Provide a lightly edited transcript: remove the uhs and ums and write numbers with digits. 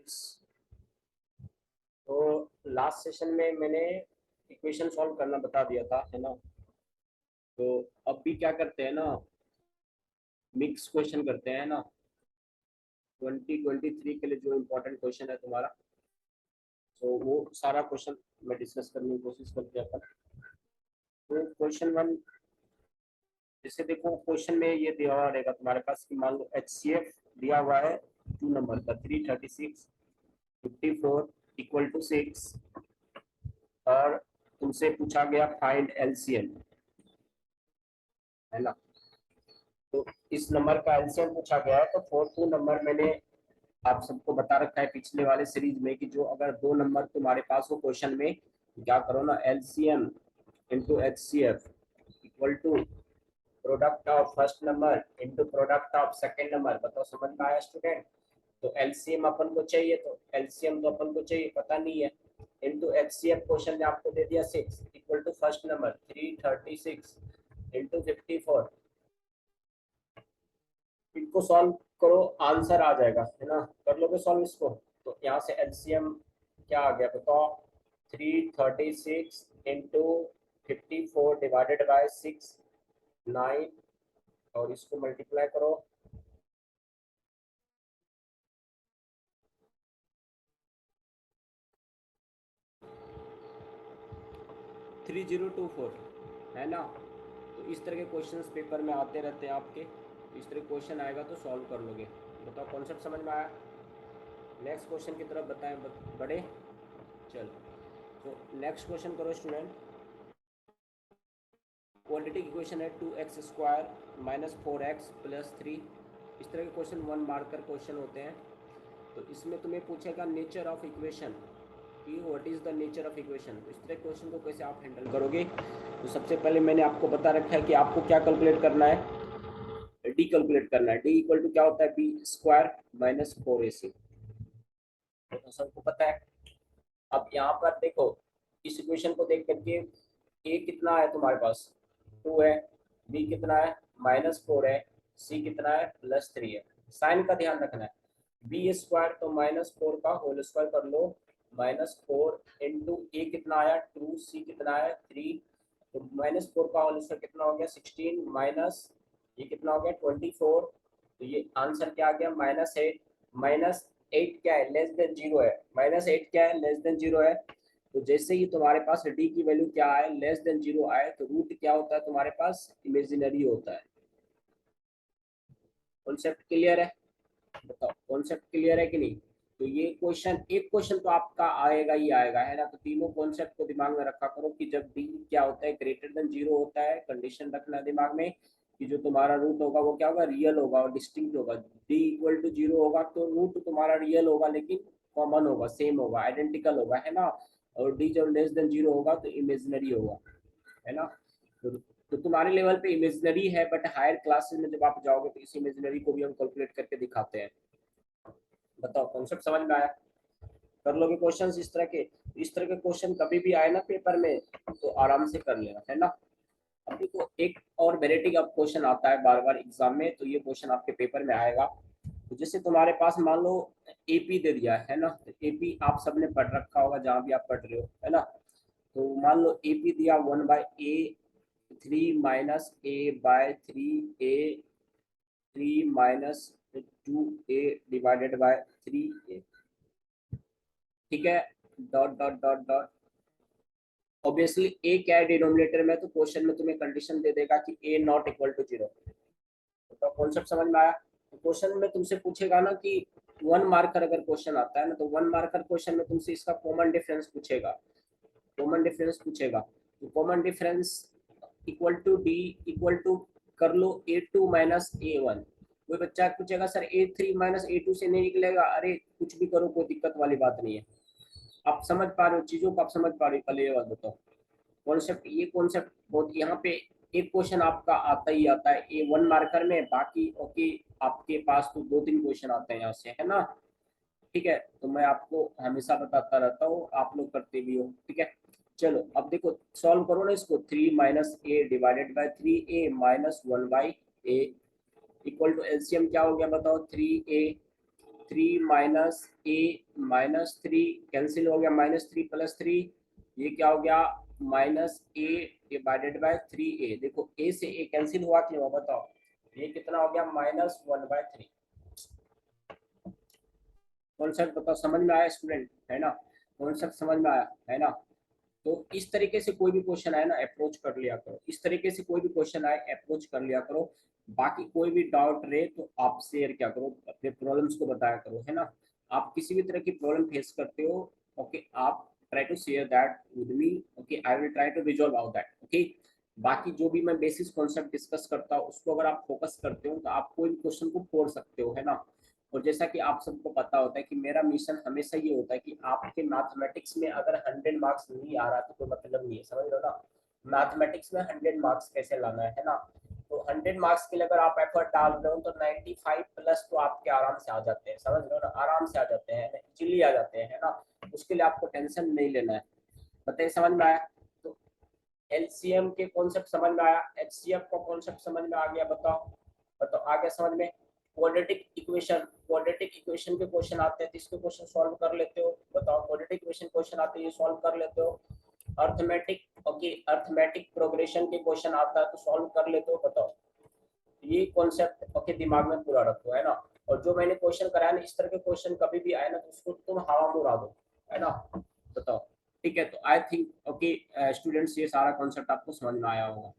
Students, तो last session में मैंने इक्वेशन सॉल्व करना बता दिया था, है ना। तो अब भी क्या करते हैं ना, मिक्स क्वेश्चन करते हैं ना। 2023 के लिए जो इम्पोर्टेंट क्वेश्चन है तुम्हारा, तो वो सारा क्वेश्चन मैं डिस्कस करने की कोशिश करते हैं अपन। तो क्वेश्चन वन, जैसे देखो क्वेश्चन में ये दिया हुआ रहेगा तुम्हारे पास कि मान लो HCF दिया हुआ है 2 नंबर का 336 54 इक्वल टू 6, और तुमसे पूछा गया फाइंड LCM, है ना। तो इस नंबर का एलसीएम पूछा गया है। तो 42 नंबर मैंने आप सबको बता रखा है पिछले वाले सीरीज में कि जो अगर दो नंबर तुम्हारे पास हो क्वेश्चन में, क्या करो ना, LCM into HCF equal to product of first number into product of second number. बताओ समझ में आया स्टूडेंट। तो LCM अपन को चाहिए, तो LCM तो अपन को चाहिए, पता नहीं है, इंटू HCF क्वेश्चन ने आपको दे दिया 6 equal to first number 336 into 54। इनको सॉल्व करो, आंसर आ जाएगा, है ना। कर लोगे सॉल्व इसको। तो यहाँ से एलसीएम क्या आ गया बताओ, 336 इंटू 54 डिवाइडेड बाय 6 9, और इसको मल्टीप्लाई करो। 3024, है ना। तो इस तरह के क्वेश्चंस पेपर में आते रहते हैं आपके। इस तरह क्वेश्चन आएगा तो सॉल्व कर लोगे। बताओ कॉन्सेप्ट समझ में आया। नेक्स्ट क्वेश्चन की तरफ बताएं बड़े। चल, तो नेक्स्ट क्वेश्चन करो स्टूडेंट। क्वाड्रेटिक इक्वेशन है 2x square minus 4x plus 3। इस तरह के क्वेश्चन 1 मार्कर क्वेश्चन होते हैं। तो इसमें तुम्हें पूछेगा नेचर ऑफ इक्वेशन, कि what is the nature of equation. इस तरह क्वेश्चन को कैसे आप हैंडल करोगे। तो सबसे पहले मैंने आपको बता रखा है कि आपको क्या कैलकुलेट करना है, डी कैलकुलेट करना है। डी इक्वल टू क्या होता है, बी स्क्वायर माइनस 4ac, तो सबको पता है। अब यहाँ पर देखो, इस इक्वेशन को देख करके ए कितना है तुम्हारे पास, 2 है, बी कितना है -4 है, सी कितना है +3 है। साइन का ध्यान रखना है। बी स्क्वायर तो -4 का होल स्क्वायर कर लो, -4 इंटू ए कितना आया 2, सी कितना है 3, तो -4 का होल स्क्वायर कितना हो गया 16, माइनस ये कितना हो गया 24। तो ये आंसर क्या आ गया -8। -8 क्या है, लेस देन 0 है। -8 क्या है, लेस देन 0 है। तो जैसे ही तुम्हारे पास डी की वैल्यू क्या आए, लेस देन 0 आए, तो रूट क्या होता है तुम्हारे पास, इमेजिनरी होता है। कॉन्सेप्ट क्लियर है। बताओ कॉन्सेप्ट क्लियर है कि नहीं। तो ये क्वेश्चन, एक क्वेश्चन तो आपका आएगा ही आएगा, है ना। तो तीनों कॉन्सेप्ट को दिमाग में रखा करो कि जब डी क्या होता है, ग्रेटर देन 0 होता है, कंडीशन रखना दिमाग में कि जो तुम्हारा रूट होगा वो क्या होगा, रियल होगा और डिस्टिंक्ट होगा। डी इक्वल टू 0 होगा तो रूट तुम्हारा रियल होगा, लेकिन कॉमन होगा, सेम होगा, आइडेंटिकल होगा, है ना। और डी जब लेस देन 0 होगा तो इमेजिनरी होगा, है ना। तो तुम्हारे लेवल पे इमेजिनरी है, बट हायर क्लासेस में जब आप जाओगे तो इस इमेजिनरी को भी हम कैलकुलेट करके दिखाते हैं। बताओ कॉन्सेप्ट समझ में आया। कर लोगे क्वेश्चंस इस तरह के। इस तरह के क्वेश्चन कभी भी आए ना पेपर में तो आराम से कर लेना, है ना। अब देखो एक और वेराइटी का क्वेश्चन आता है बार बार एग्जाम में, तो ये क्वेश्चन आपके पेपर में आएगा। तो जैसे तुम्हारे पास मान लो एपी दे दिया है ना, तो एपी आप सबने पढ़ रखा होगा जहाँ भी आप पढ़ रहे हो, है ना। तो मान लो एपी दिया 1/a 3 minus a/3a 3 minus 2a divided by 3a, ठीक है। Dot dot dot dot, obviously a क्या है डिनोमिनेटर में, तो क्वेश्चन में तुम्हें कंडीशन दे देगा कि ए नॉट इक्वल टू 0। तो कॉन्सेप्ट समझ में आया। तो क्वेश्चन में तुमसे पूछेगा ना कि 1 मार्कर अगर क्वेश्चन आता है ना, तो 1 मार्कर क्वेश्चन में तुमसे इसका कॉमन डिफरेंस पूछेगा। कॉमन डिफरेंस पूछेगा, तो common difference equal to D equal to कर लो a2 माइनस a1। कोई बच्चा पूछेगा सर a3 माइनस a2 से नहीं निकलेगा, अरे कुछ भी करो, कोई दिक्कत वाली बात नहीं है। आप समझ पा रहे हो चीजों को, आप समझ पा रहे हो, पहले ये बात बताओ। कॉन्सेप्ट, ये कॉन्सेप्ट बहुत यहाँ पे एक क्वेश्चन आपका आता ही आता है ए 1 मार्कर में, बाकी ओके आपके पास तो 2-3 क्वेश्चन आते हैं यहाँ से, है ना। ठीक है, तो मैं आपको हमेशा बताता रहता हूँ, आप लोग करते भी हो, ठीक है। चलो अब देखो सॉल्व करो ना इसको। 3 minus A divided by 3a minus 1/a equal to LCM क्या हो गया बताओ, 3a 3 माइनस ए माइनस 3 कैंसिल हो गया, -3 + 3 ये क्या हो गया, -a/3a। देखो a से a कैंसिल हुआ कि नहीं बताओ, ये कितना हो गया, -1/3। कॉन्सेप्ट बताओ समझ में आया स्टूडेंट, है ना, कॉन्सेप्ट समझ में आया है ना। तो इस तरीके से कोई भी क्वेश्चन आए ना अप्रोच कर लिया करो, इस तरीके से कोई भी क्वेश्चन आए अप्रोच कर लिया करो। बाकी कोई भी डाउट रहे तो आप शेयर क्या करो, अपने प्रॉब्लम्स को बताया करो, है ना। आप किसी भी तरह की प्रॉब्लम फेस करते हो, ओके, आप try to share that with me, okay, I will try to resolve out that, okay. बाकी जो भी मैं बेसिस कॉन्सेप्ट डिस्कस करता हूँ उसको अगर आप फोकस करते हो तो आप कोई भी क्वेश्चन को फोड़ सकते हो, है ना। और जैसा कि आप सबको पता होता है कि मेरा मिशन हमेशा ये होता है कि आपके मैथमेटिक्स में अगर 100 मार्क्स नहीं आ रहा तो कोई मतलब नहीं है, समझ लो ना। मैथमेटिक्स में 100 मार्क्स कैसे लाना है ना। तो 100 मार्क्स के लिए अगर आप एफर्ट डाल रहे हो तो 95 प्लस तो आपके आराम से आ जाते हैं, समझ लो ना, आराम से आ जाते हैं, इजीली आ जाते हैं, है ना। उसके लिए आपको टेंशन नहीं लेना है। बताइए समझ में आया। तो एलसीएम के कॉन्सेप्ट समझ में आया, एचसीएफ का कॉन्सेप्ट समझ में आ गया, बताओ बताओ आ गया समझ में। क्वाड्रेटिक इक्वेशन के क्वेश्चन आते हैं तो इसके क्वेश्चन सॉल्व कर लेते हो, बताओ क्वाड्रेटिक इक्वेशन क्वेश्चन आते हैं ये सॉल्व कर लेते हो। अर्थमेटिक, ओके, अर्थमेटिक प्रोग्रेशन के क्वेश्चन आता है तो सॉल्व कर लेते हो, बताओ। ये कॉन्सेप्ट ओके दिमाग में पूरा रखो, है ना। और जो मैंने क्वेश्चन कराया ना इस तरह के क्वेश्चन कभी भी आए ना तो उसको तुम हवा में उड़ा दो, है ना। बताओ, ठीक है। तो आई थिंक ओके स्टूडेंट्स ये सारा कॉन्सेप्ट आपको समझ में आया होगा।